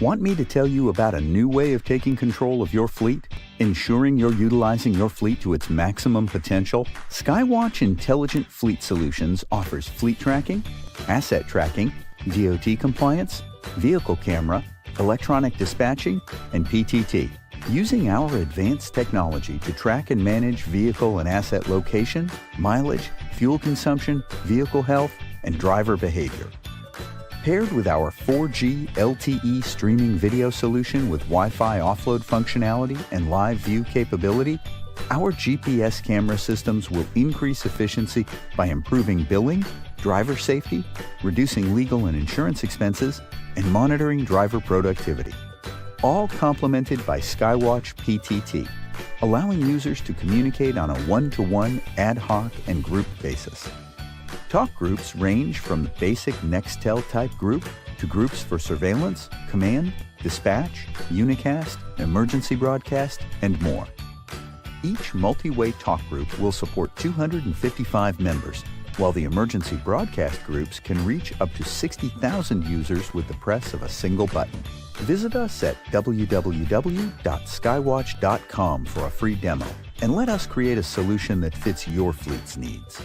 Want me to tell you about a new way of taking control of your fleet? Ensuring you're utilizing your fleet to its maximum potential? skEYewatch Intelligent Fleet Solutions offers fleet tracking, asset tracking, DOT compliance, vehicle camera, electronic dispatching, and PTT. Using our advanced technology to track and manage vehicle and asset location, mileage, fuel consumption, vehicle health, and driver behavior. Paired with our 4G LTE streaming video solution with Wi-Fi offload functionality and live view capability, our GPS camera systems will increase efficiency by improving billing, driver safety, reducing legal and insurance expenses, and monitoring driver productivity. All complemented by skEYewatch PTT, allowing users to communicate on a one-to-one, ad hoc, and group basis. Talk groups range from the basic Nextel type group to groups for surveillance, command, dispatch, unicast, emergency broadcast, and more. Each multi-way talk group will support 255 members, while the emergency broadcast groups can reach up to 60,000 users with the press of a single button. Visit us at www.skewatch.com for a free demo, and let us create a solution that fits your fleet's needs.